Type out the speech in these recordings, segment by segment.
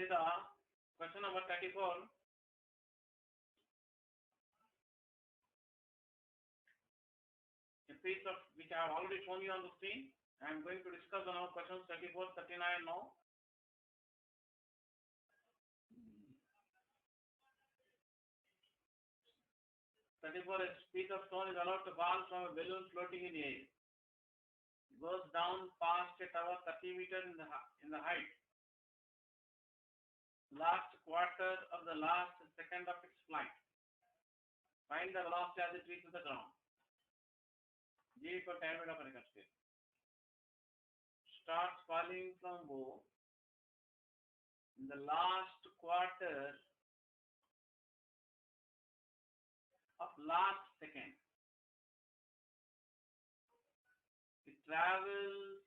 see the question number 34. A piece of which I have already shown you on the screen. I am going to discuss now questions 34, 39 now. A piece of stone is allowed to fall from a balloon floating in the air. It goes down past a tower 30 meters in the height. Last quarter of the last second of its flight. Find the velocity as it reaches the ground. G equal 10 meters per second square. Starts falling from bow in the last quarter of last second. It travels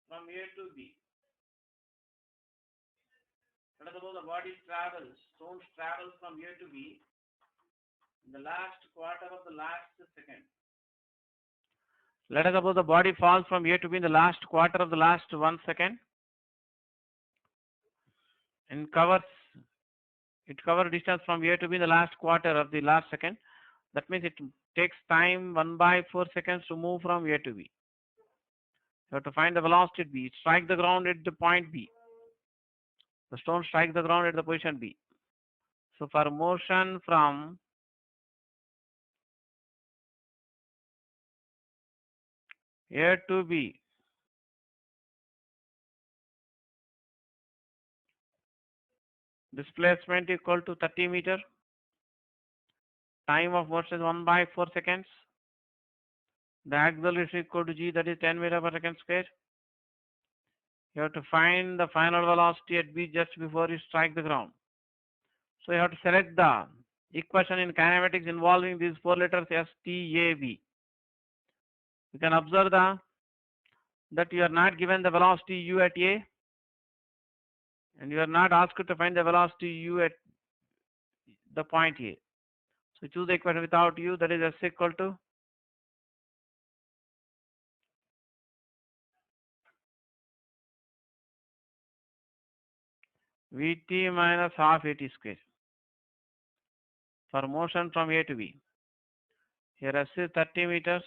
from A to B. Let us suppose the body travels, stones travel from A to B in the last quarter of the last second. Let us suppose the body falls from A to B in the last quarter of the last 1 second. And it covers distance from A to B in the last quarter of the last second. That means it takes time 1/4 seconds to move from A to B. You have to find the velocity at B. It strikes the ground at the point B. The stone strikes the ground at the position B. So for motion from A to B, displacement equal to 30 meter. Time of motion is 1/4 seconds. The acceleration equal to G, that is 10 meters per second square. You have to find the final velocity at B just before you strike the ground. So you have to select the equation in kinematics involving these 4 letters S, T, A, B. You can observe that you are not given the velocity U at A, and you are not asked to find the velocity U at the point A. So choose the equation without U, that is S equal to Vt minus half At square for motion from A to B. Here S is 30 meters,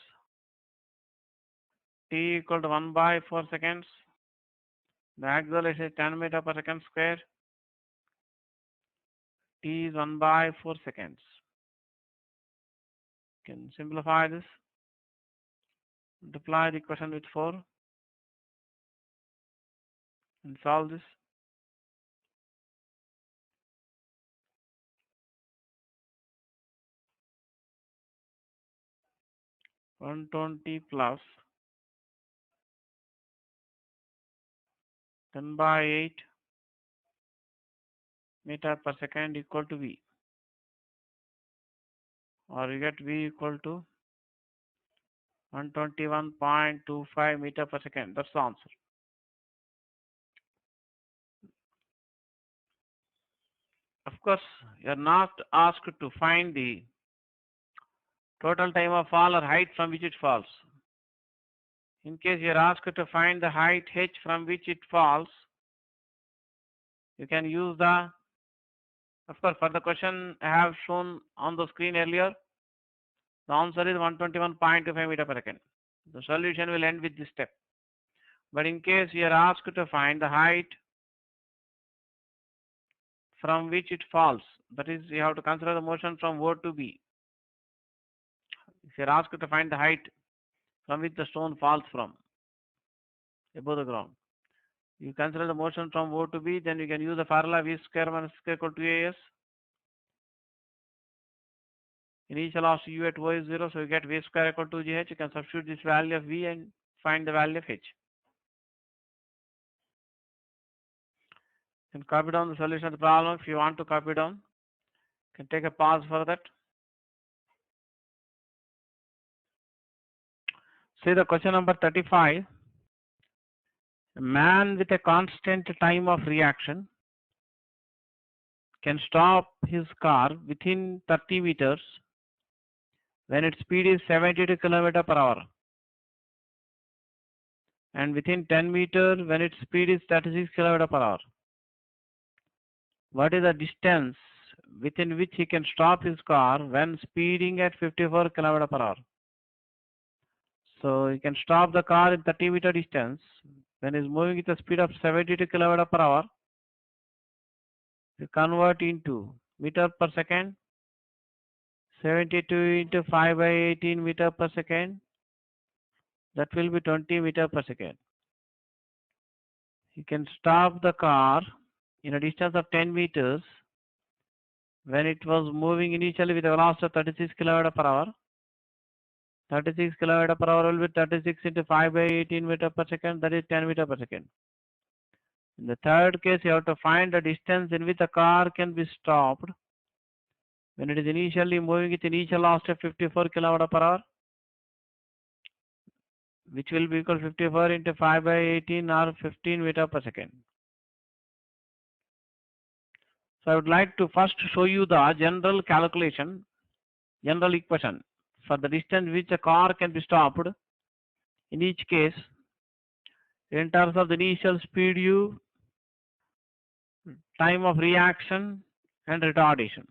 T equal to 1/4 seconds. The acceleration is 10 meters per second square. T is 1/4 seconds. You can simplify this. Multiply the equation with 4 and solve this. (120 plus 10/8 meter per second equal to V, or you get V equal to 121.25 meter per second. That's the answer. Of course, you are not asked to find the total time of fall or height from which it falls. In case you are asked to find the height h from which it falls, you can use the, of course, for the question I have shown on the screen earlier, the answer is 121.25 meter per second. The solution will end with this step. But in case you are asked to find the height from which it falls, that is, you have to consider the motion from O to B. If you are asked to find the height from which the stone falls from above the ground, you consider the motion from O to B, then you can use the formula V square minus square equal to AS. Initial velocity U at O is 0, so you get V square equal to GH. You can substitute this value of V and find the value of H. You can copy down the solution of the problem. If you want to copy down, you can take a pause for that. See the question number 35. A man with a constant time of reaction can stop his car within 30 meters when its speed is 72 km per hour and within 10 meters when its speed is 36 km per hour. What is the distance within which he can stop his car when speeding at 54 km per hour? So he can stop the car in 30-meter distance when he's moving at a speed of 72 km per hour. We convert into meter per second. 72 into 5 by 18 meter per second. That will be 20 meter per second. You can stop the car in a distance of 10 meters when it was moving initially with a velocity of 36 km per hour. 36 km per hour will be 36 into 5 by 18 meter per second, that is 10 meter per second. In the third case, you have to find the distance in which the car can be stopped when it is initially moving with initial velocity of 54 km per hour, which will be equal to 54 into 5 by 18 or 15 meter per second. So I would like to first show you the general calculation, general equation for the distance which a car can be stopped in each case in terms of the initial speed u, time of reaction and retardation.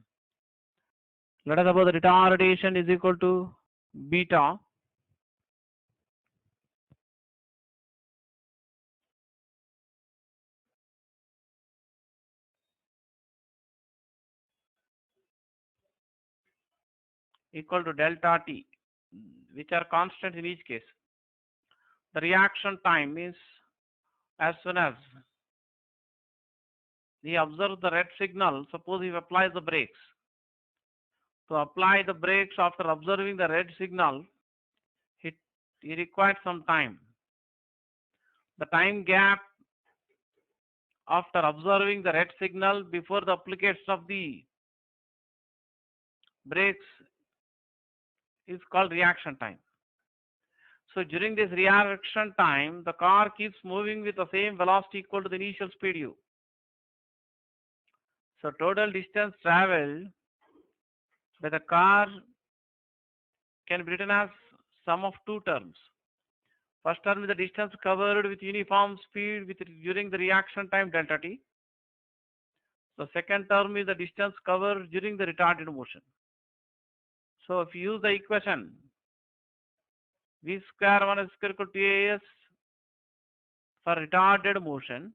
Let us suppose the retardation is equal to beta equal to delta t, which are constant in each case. The reaction time means as soon as he observes the red signal, suppose he applies the brakes. To apply the brakes after observing the red signal, he required some time. The time gap after observing the red signal before the application of the brakes is called reaction time. So during this reaction time, the car keeps moving with the same velocity equal to the initial speed u. So total distance traveled by the car can be written as sum of two terms. First term is the distance covered with uniform speed during the reaction time delta t. The second term is the distance covered during the retarded motion. So if you use the equation v square 1 square equal to as for retarded motion,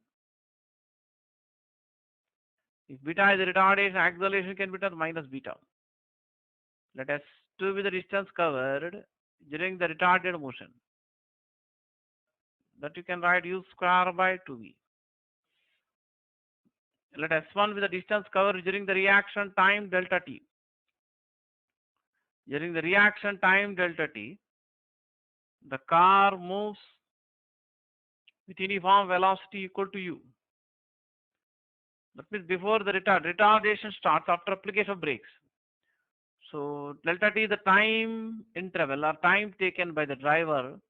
if beta is the retardation, acceleration can be written minus beta. Let s2 be the distance covered during the retarded motion. That you can write u square by 2v. Let s1 be the distance covered during the reaction time delta t. During the reaction time delta t, the car moves with uniform velocity equal to u. That means before the retardation starts after application of brakes. So delta t is the time interval or time taken by the driver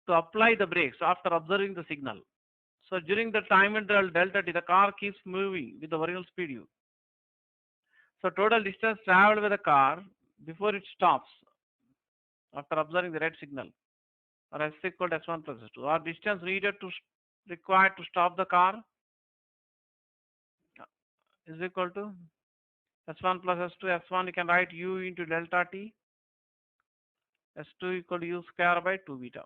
to apply the brakes after observing the signal. So during the time interval delta t, the car keeps moving with the original speed u. So total distance traveled by the car before it stops after observing the red signal, or s equal to s1 plus s2, or distance needed to required to stop the car is equal to s1 plus s2. S1 you can write u into delta t, s2 equal to u square by 2 beta.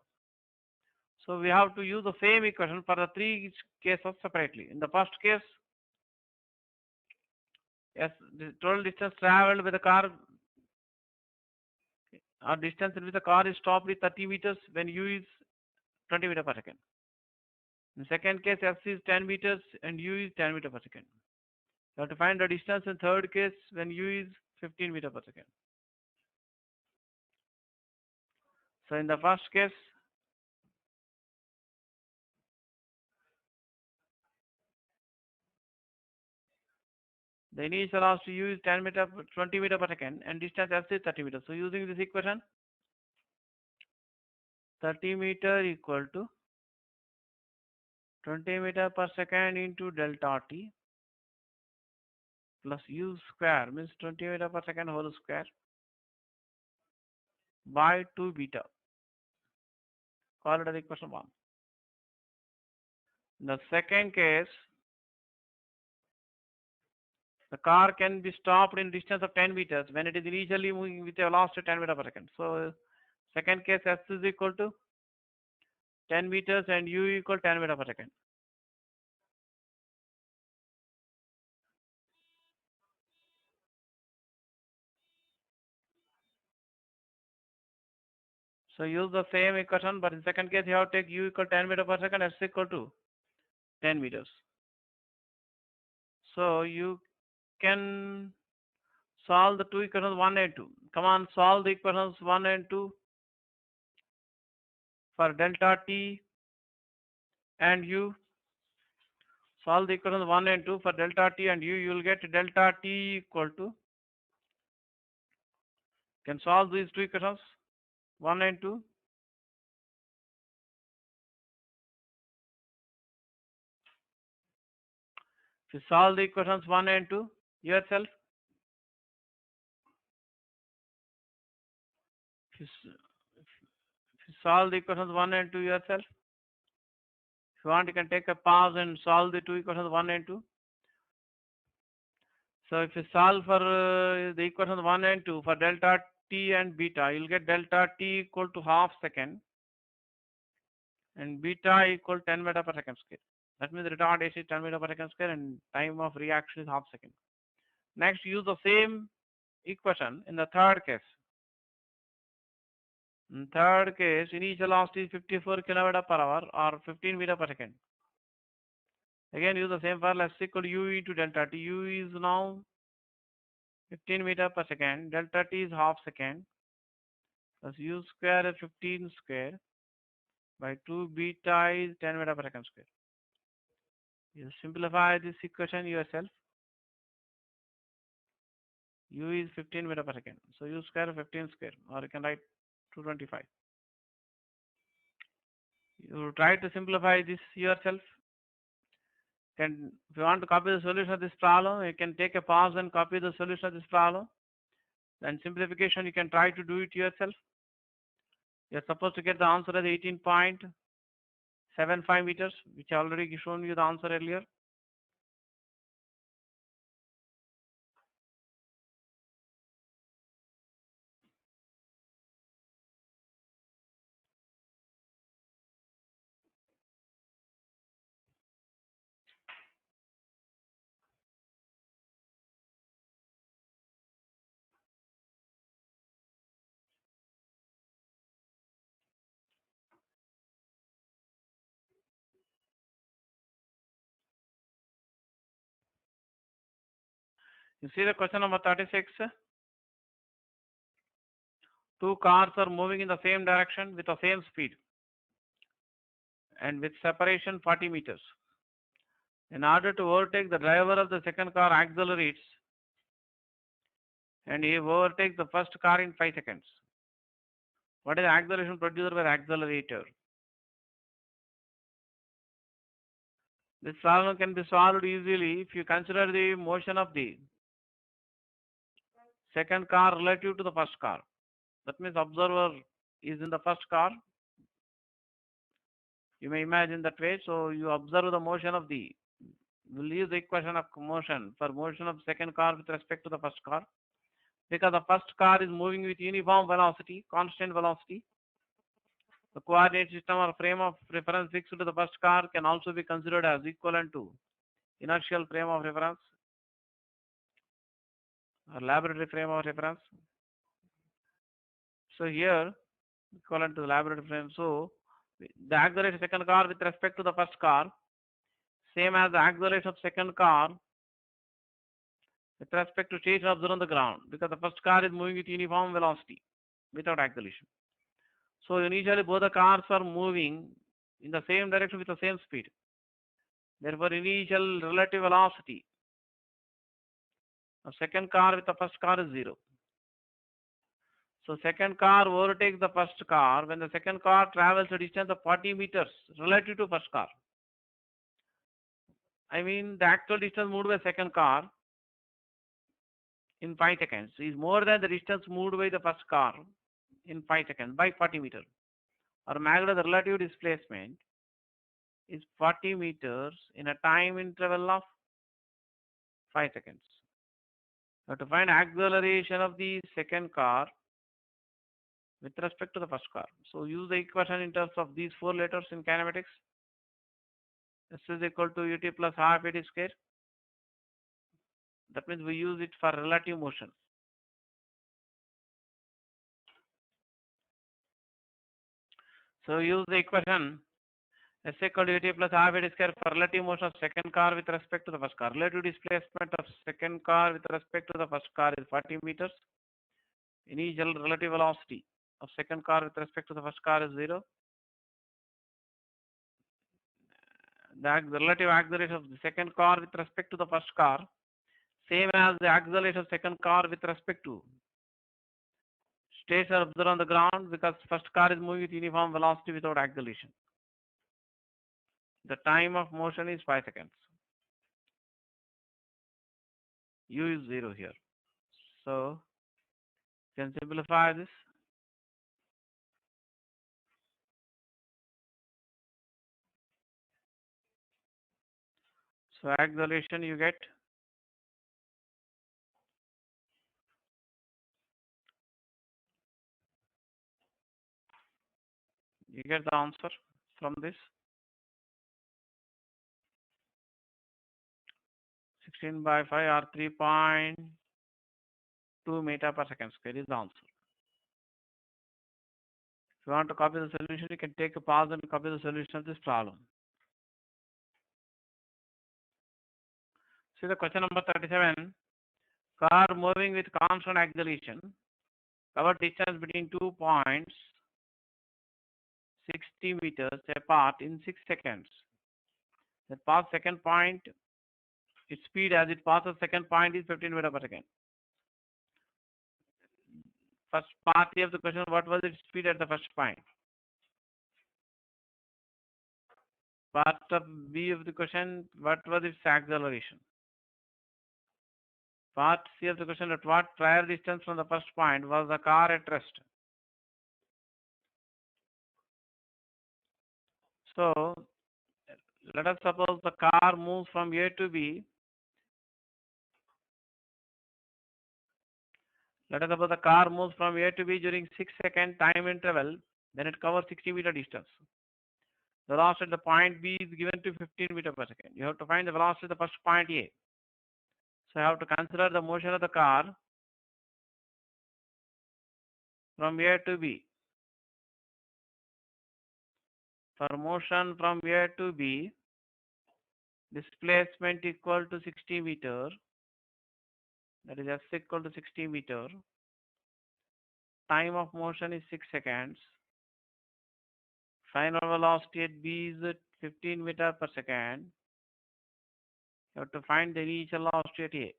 So we have to use the same equation for the three cases separately. In the first case, the total distance traveled by the car or distance in which the car is stopped is 30 meters when u is 20 meters per second. In the second case, s is 10 meters and u is 10 meters per second. You have to find the distance in third case when u is 15 meters per second. So in the first case, the initial velocity u is 20 meters per second and distance s is 30 meters. So using this equation, 30 meter equal to 20 meter per second into delta t plus u square means 20 meter per second whole square by 2 beta. Call it as equation 1. In the second case, the car can be stopped in distance of 10 meters when it is initially moving with a velocity of 10 meters per second. So, second case S is equal to 10 meters and U equal 10 meters per second. So use the same equation, but in second case you have to take U equal 10 meters per second, S equal to 10 meters. So you can solve the two equations 1 and 2. Come on, solve the equations 1 and 2 for delta T and U. Solve the equations 1 and 2 for delta T and U. You will get delta T equal to, can solve these two equations 1 and 2. If you solve the equations 1 and 2 yourself, if you solve the equations 1 and 2 yourself, if you want, you can take a pause and solve the two equations 1 and 2. So if you solve for the equations 1 and 2 for delta T and beta, you'll get delta T equal to half second and beta equal 10 meter per second square. That means retardation is 10 meter per second square and time of reaction is half second. Next, use the same equation in the third case. In third case, initial velocity is 54 kilometer per hour or 15 meter per second. Again, use the same formula, S equal to U into delta T. U is now 15 meter per second. Delta T is half second. Plus U square is 15 square by 2 beta is 10 meter per second square. You simplify this equation yourself. U is 15 meter per second. So U square 15 square, or you can write 225. You try to simplify this yourself. If you want to copy the solution of this problem, you can take a pause and copy the solution of this problem. Then simplification, you can try to do it yourself. You're supposed to get the answer as 18.75 meters, which I already shown you the answer earlier. You see the question number 36. Two cars are moving in the same direction with the same speed and with separation 40 meters. In order to overtake, the driver of the second car accelerates and he overtakes the first car in 5 seconds. What is the acceleration produced by the accelerator? This problem can be solved easily if you consider the motion of the second car relative to the first car. That means observer is in the first car. You may imagine that way. So you observe the motion of the, we'll use the equation of motion for motion of second car with respect to the first car. Because the first car is moving with uniform velocity, constant velocity. The coordinate system or frame of reference fixed to the first car can also be considered as equivalent to inertial frame of reference or laboratory frame of reference. So here, equivalent to the laboratory frame. So the acceleration of second car with respect to the first car, same as the acceleration of second car with respect to station observed on the ground, because the first car is moving with uniform velocity without acceleration. So initially both the cars are moving in the same direction with the same speed. Therefore, initial relative velocity of second car with the first car is 0. So second car overtakes the first car when the second car travels a distance of 40 meters relative to first car. I mean the actual distance moved by second car in 5 seconds is more than the distance moved by the first car in 5 seconds by 40 meters. or magnitude of the relative displacement is 40 meters in a time interval of 5 seconds. Now to find acceleration of the second car with respect to the first car. So use the equation in terms of these four letters in kinematics. S is equal to ut plus half at square. That means we use it for relative motion. So use the equation S equal to ut plus half at square for relative motion of second car with respect to the first car. Relative displacement of second car with respect to the first car is 40 meters. Initial relative velocity of second car with respect to the first car is 0. The relative acceleration of the second car with respect to the first car, same as the acceleration of second car with respect to states are observed on the ground, because first car is moving with uniform velocity without acceleration. The time of motion is 5 seconds. U is 0 here. So you can simplify this. So acceleration you get the answer from this. 16 by 5 or 3.2 meter per second square is the answer. If you want to copy the solution, you can take a pause and copy the solution of this problem. See the question number 37. Car moving with constant acceleration covered distance between 2 points 60 meters apart in 6 seconds. The past second point, its speed as it passes second point is 15 meters per second. First part of the question, what was its speed at the first point? Part of B of the question, what was its acceleration? Part C of the question, at what prior distance from the first point was the car at rest? So let us suppose the car moves from A to B. Let us suppose the car moves from A to B during 6-second time interval, then it covers 60 meter distance. The velocity at the point B is given to 15 meters per second. You have to find the velocity at the first point A. So you have to consider the motion of the car from A to B. For motion from A to B, displacement equal to 60 meter. That is S equal to 60 meter. Time of motion is 6 seconds. Final velocity at B is 15 meter per second. You have to find the initial velocity at A.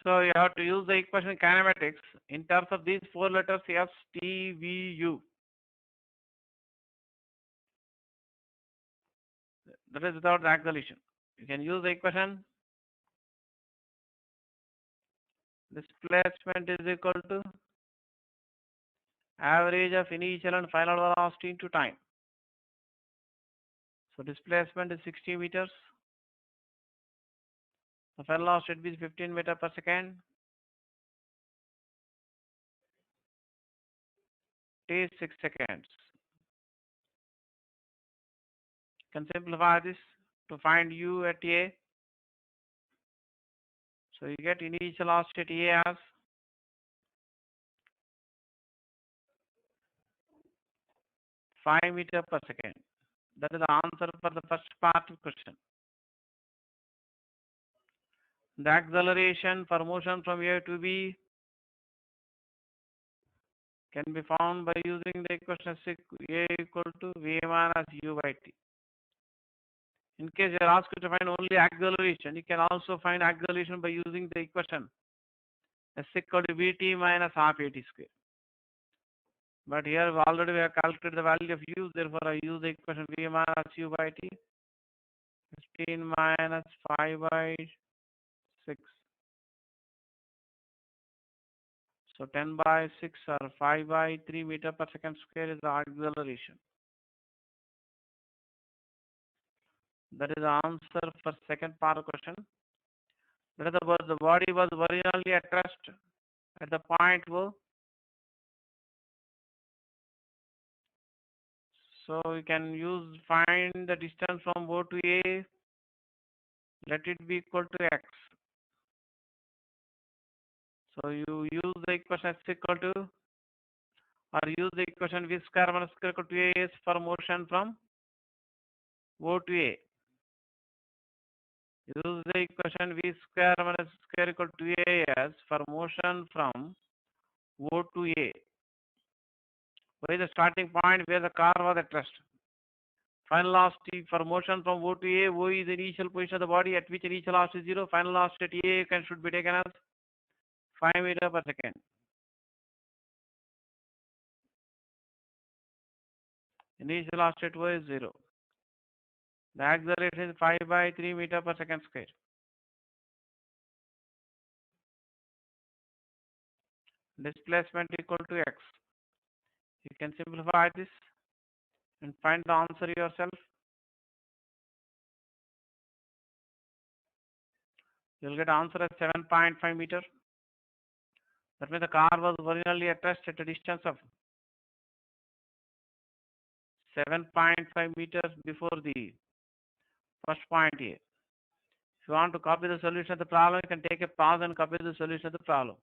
So you have to use the equation kinematics in terms of these four letters S, T, V, U. That is without the acceleration. You can use the equation. Displacement is equal to average of initial and final velocity into time. So displacement is 60 meters. The final velocity is 15 meters per second. T is 6 seconds. You can simplify this to find U at A. So you get initial velocity at A as 5 meters per second. That is the answer for the first part of the question. The acceleration for motion from A to B can be found by using the equation A equal to V minus U by T. In case you are asked to find only acceleration, you can also find acceleration by using the equation S equal to Vt minus half At square. But here already we have calculated the value of U, therefore I use the equation V minus U by T. 15 minus 5 by 6 So 10 by 6 or 5 by 3 meter per second square is the acceleration. That is the answer for second part of the question. That is the body was originally at rest at the point O. So we can find the distance from O to A. Let it be equal to x. So you use the equation x equal to, or use the equation v square minus square equal to a s for motion from O to A. Use the equation v square minus square equal to a s for motion from O to A. Where is the starting point where the car was at rest? Final velocity for motion from O to A. O is the initial position of the body at which initial velocity is 0. Final velocity at A should be taken as 5 meter per second. Initial velocity at O is 0. The acceleration is 5 by 3 meter per second square. Displacement equal to x. You can simplify this and find the answer yourself. You'll get answer as 7.5 meter. That means the car was originally at rest at a distance of 7.5 meters before the first point A. If you want to copy the solution of the problem, you can take a pause and copy the solution of the problem.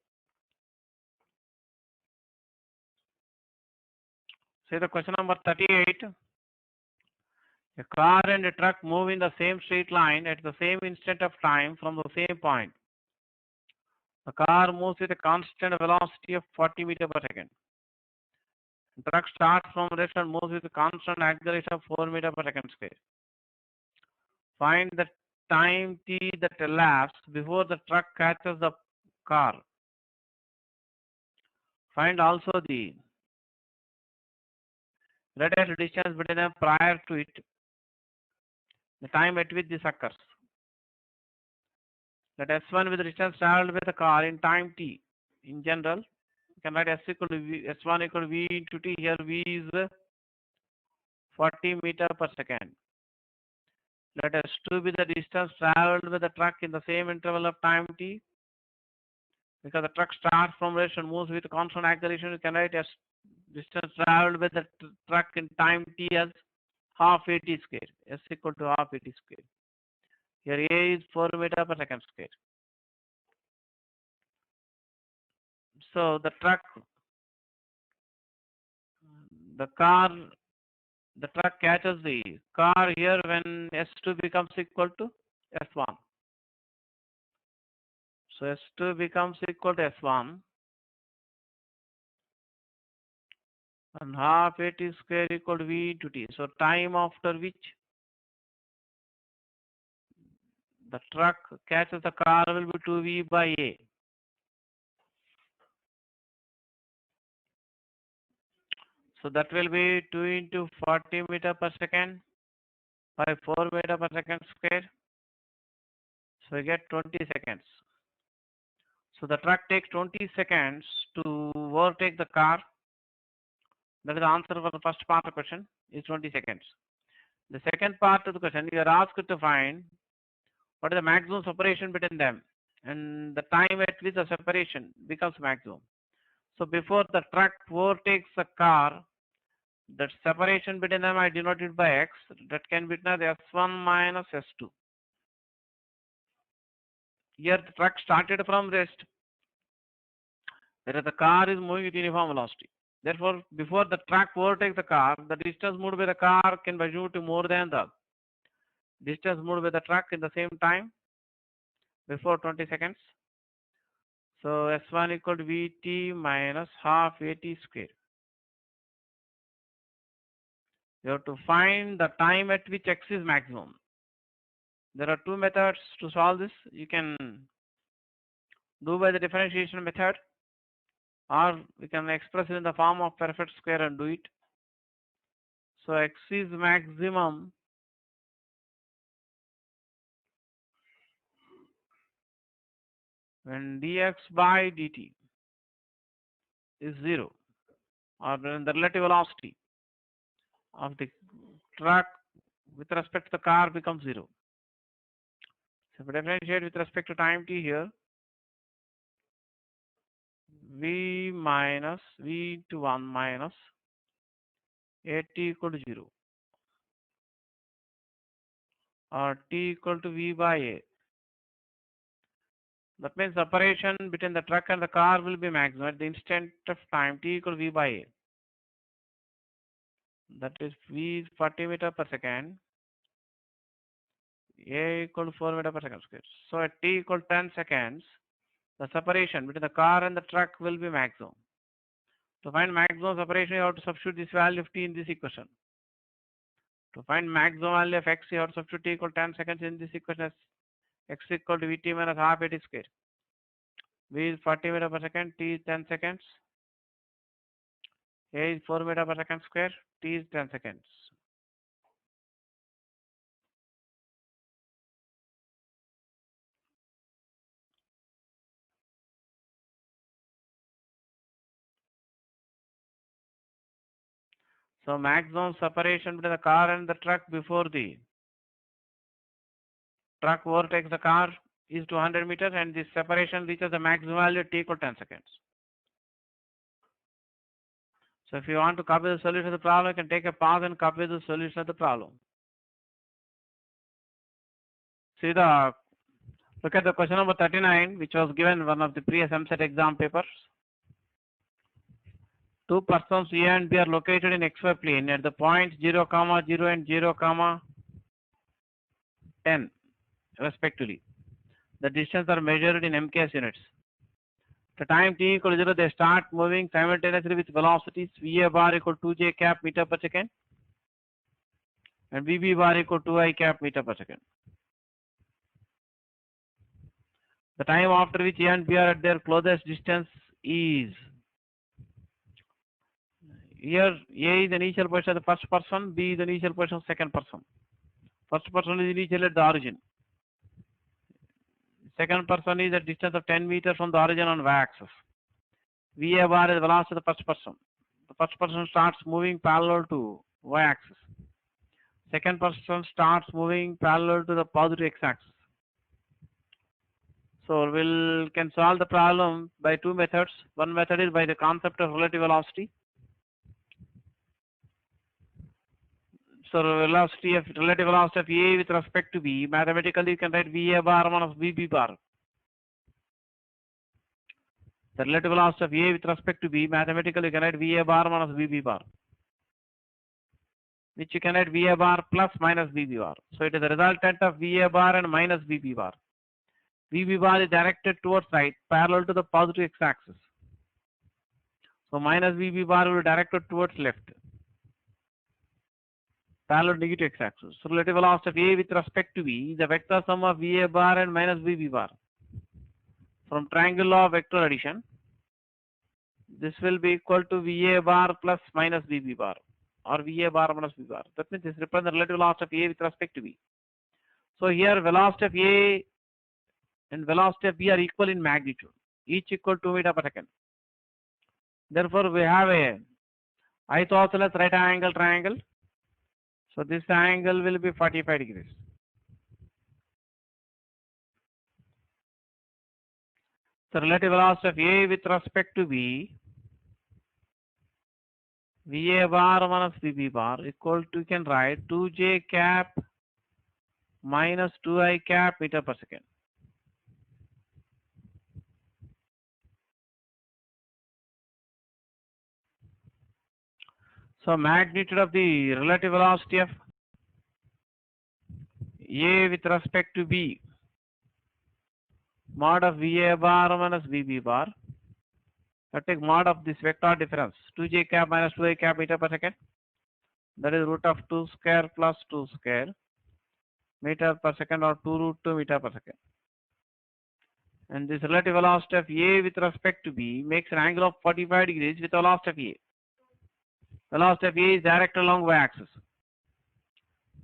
Say the question number 38. A car and a truck move in the same straight line at the same instant of time from the same point. The car moves with a constant velocity of 40 meters per second. The truck starts from rest and moves with a constant acceleration of 4 meters per second square. Find the time t that elapsed before the truck catches the car. Find also the radius distance between them prior to it, the time at which this occurs. Let S1 with the distance traveled with the car in time t. In general, you can write S equal to V, S1 equal to V into t. Here V is 40 meter per second. Let S2 be the distance traveled with the truck in the same interval of time t. Because the truck starts from rest and moves with constant acceleration, you can write as distance traveled with the truck in time t as half at square. S equal to half at square. Here A is 4 meter per second square. So the truck catches the car here when S2 becomes equal to S1. So S2 becomes equal to S1 and half at square equal to V into T. So time after which the truck catches the car will be 2V by A. So that will be 2 into 40 meter per second by 4 meter per second square. So we get 20 seconds. So the truck takes 20 seconds to overtake the car. That is the answer for the first part of the question is 20 seconds. The second part of the question, you are asked to find what is the maximum separation between them and the time at which the separation becomes maximum. So before the truck overtakes the car, that separation between them I denoted by x. That can be written as S1 minus S2. Here the truck started from rest, whereas the car is moving with uniform velocity. Therefore, before the truck overtakes the car, the distance moved by the car can be assumed to be more than the distance moved by the truck in the same time before 20 seconds. So S1 equal to Vt minus half At square. You have to find the time at which x is maximum. There are two methods to solve this. You can do by the differentiation method, or we can express it in the form of perfect square and do it. So x is maximum when dx by dt is 0, or then the relative velocity of the truck with respect to the car becomes 0. So if we differentiate with respect to time t here, v minus v into 1 minus at equal to 0, or t equal to v by a. That means separation between the truck and the car will be maximum at the instant of time t equal to v by a. That is v is 40 meter per second, a equal to 4 meter per second square. So at t equal to 10 seconds, the separation between the car and the truck will be maximum. To find maximum separation, you have to substitute this value of t in this equation. To find maximum value of x, you have to substitute t equal to 10 seconds in this equation as x equal to vt minus half at square. V is 40 meter per second, t is 10 seconds. A is 4 meter per second square, t is 10 seconds. So maximum separation between the car and the truck before the truck overtakes the car is 200 meters, and this separation reaches the maximum value t equal to 10 seconds. So if you want to copy the solution of the problem, you can take a pause and copy the solution of the problem. Look at the question number 39, which was given in one of the previous MSET exam papers. Two persons A and B are located in XY plane at the points 0, 0 and 0, 10 respectively. The distance are measured in MKS units. The time t equal to 0, they start moving simultaneously with velocities VA bar equal to 2j cap meter per second and VB bar equal to 2I cap meter per second. The time after which A and B are at their closest distance is, here A is the initial position of the first person, B is the initial position of second person. First person is initially at the origin. Second person is at distance of 10 meters from the origin on y-axis. VA bar is the velocity of the first person. The first person starts moving parallel to y-axis. Second person starts moving parallel to the positive x-axis. So we can solve the problem by two methods. One method is by the concept of relative velocity. So relative velocity of A with respect to B, mathematically you can write VA bar minus VB bar. The relative velocity of A with respect to B, mathematically you can write VA bar minus VB bar, which you can write VA bar plus minus VB bar. So it is the resultant of VA bar and minus VB bar. VB bar is directed towards right, parallel to the positive x-axis. So minus VB bar will be directed towards left, parallel to negative x-axis. So relative velocity of A with respect to B is the vector sum of VA bar and minus VB bar. From triangle law of vector addition, this will be equal to VA bar plus minus VB bar, or VA bar minus VB bar. That means this represents the relative velocity of A with respect to B. So here velocity of A and velocity of B are equal in magnitude, each equal to 2 meters per second. Therefore, we have a isosceles right angle triangle. So this angle will be 45 degrees. So relative velocity of A with respect to B, VA bar minus VB bar equal to, you can write 2j cap minus 2I cap meter per second. So magnitude of the relative velocity of A with respect to B, mod of VA bar minus VB bar. I take mod of this vector difference, 2j cap minus 2I cap meter per second. That is root of 2 square plus 2 square meter per second, or 2 root 2 meter per second. And this relative velocity of A with respect to B makes an angle of 45 degrees with the velocity of A. Velocity of A is directed along y-axis.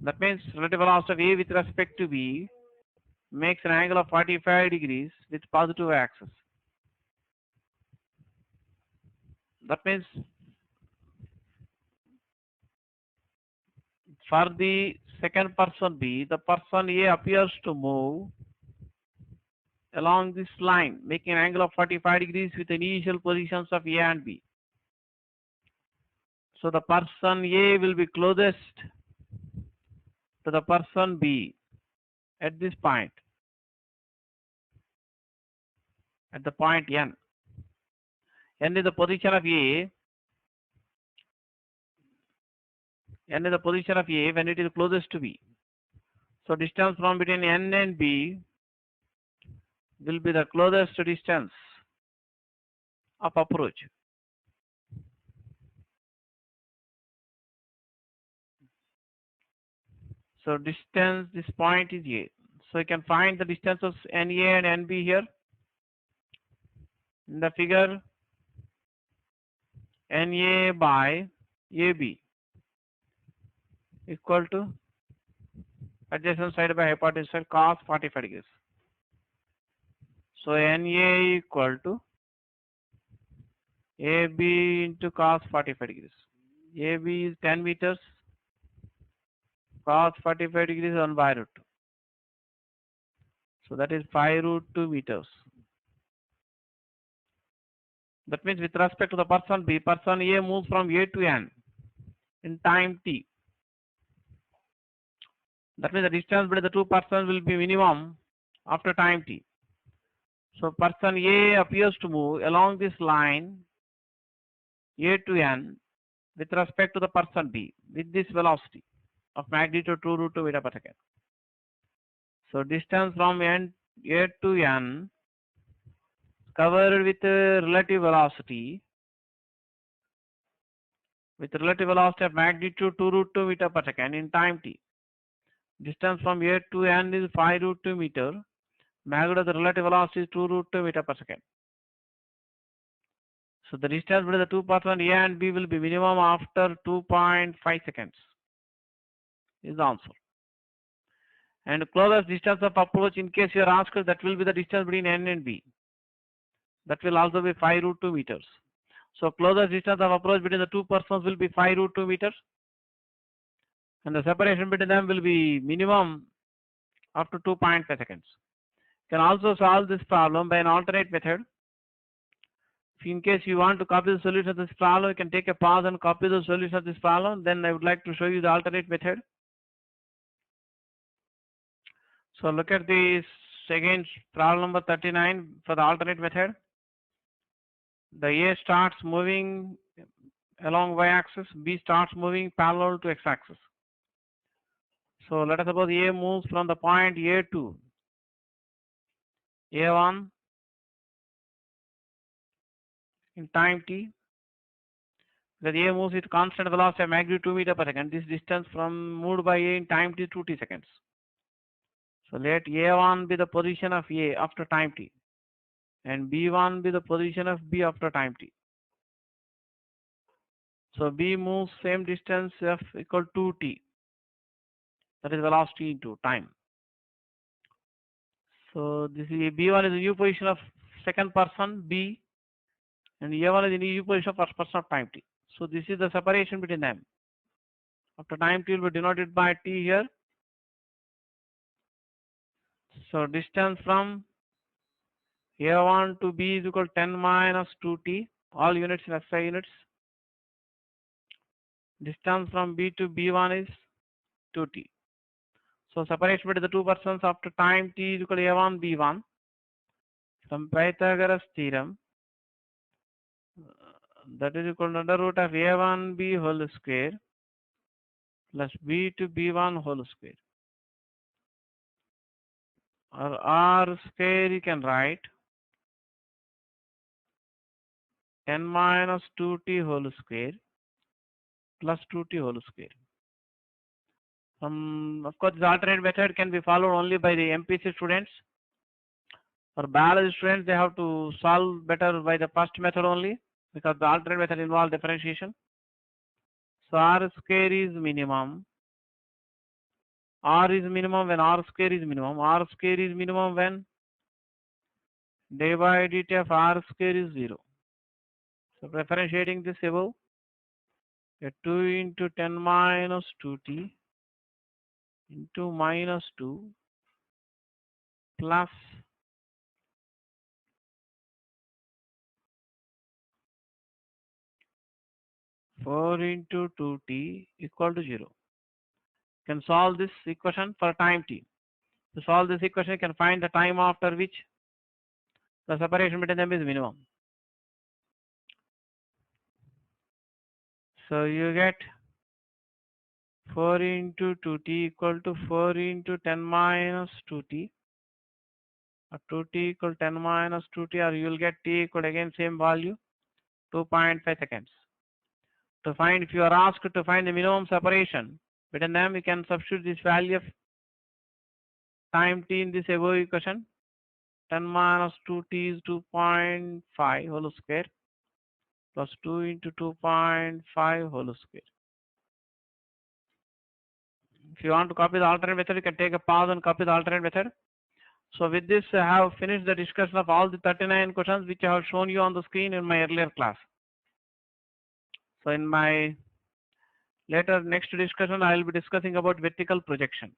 That means relative velocity of A with respect to B makes an angle of 45 degrees with positive y-axis. That means for the second person B, the person A appears to move along this line, making an angle of 45 degrees with initial positions of A and B. So the person A will be closest to the person B at this point, at the point N. N is the position of A. N is the position of A when it is closest to B. So distance from between N and B will be the closest distance of approach. So distance, this point is A. So you can find the distance of NA and NB here. In the figure, NA by AB equal to adjacent side by hypotenuse side cos 45 degrees. So NA equal to AB into cos 45 degrees. AB is 10 meters, cos 45 degrees 1 by root 2. So that is 5 root 2 meters. That means with respect to the person B, person A moves from A to N in time T. That means the distance between the two persons will be minimum after time T. So person A appears to move along this line A to N with respect to the person B with this velocity of magnitude 2 root 2 meter per second. So distance from A to N covered with relative velocity of magnitude 2 root 2 meter per second in time T. Distance from A to N is 5 root 2 meter. Magnitude of the relative velocity is 2 root 2 meter per second. So the distance between the two persons A and B will be minimum after 2.5 seconds. Is the answer. And closest distance of approach, in case you are asked, that will be the distance between N and B. That will also be 5 root 2 meters. So closest distance of approach between the two persons will be 5 root 2 meters. And the separation between them will be minimum after 2.5 seconds. You can also solve this problem by an alternate method. If in case you want to copy the solution of this problem, you can take a pause and copy the solution of this problem. Then I would like to show you the alternate method. So look at this again, problem number 39 for the alternate method. The A starts moving along y-axis, B starts moving parallel to x-axis. So let us suppose A moves from the point A to A1 in time t. The A moves with constant velocity of magnitude 2 meter per second. This distance from moved by A in time t 2t seconds. So let A1 be the position of A after time t, and B1 be the position of B after time t. So B moves same distance of equal to 2t. That is velocity into time. So this is B1 is the new position of second person B, and A1 is the new position of first person of time t. So this is the separation between them. After time t will be denoted by t here. So distance from A1 to B is equal to 10 minus 2t, all units in SI units. Distance from B to B1 is 2t. So separation between the two persons after time t is equal to A1 B1. From Pythagoras theorem, that is equal to under root of A1 B whole square plus B to B1 whole square. Or R square you can write 10 minus 2t whole square plus 2t whole square. Of course, this alternate method can be followed only by the MPC students. For biology students, they have to solve better by the first method only, because the alternate method involves differentiation. So R square is minimum. R is minimum when R square is minimum. R square is minimum when d by dt of R square is 0. So differentiating this above, 2 into 10 minus 2t into minus 2 plus 4 into 2t equal to 0. You can solve this equation for time t. To solve this equation, you can find the time after which the separation between them is minimum. So you get 4 into 2t equal to 4 into 10 minus 2t, or 2t equal 10 minus 2t, or you will get t equal again same value, 2.5 seconds. To find, if you are asked to find the minimum separation between them, you can substitute this value of time t in this above equation. 10 minus 2t is 2.5 whole square plus 2 into 2.5 whole square. If you want to copy the alternate method, you can take a pause and copy the alternate method. So with this, I have finished the discussion of all the 39 questions which I have shown you on the screen in my earlier class. So in my later next discussion, I will be discussing about vertical projection.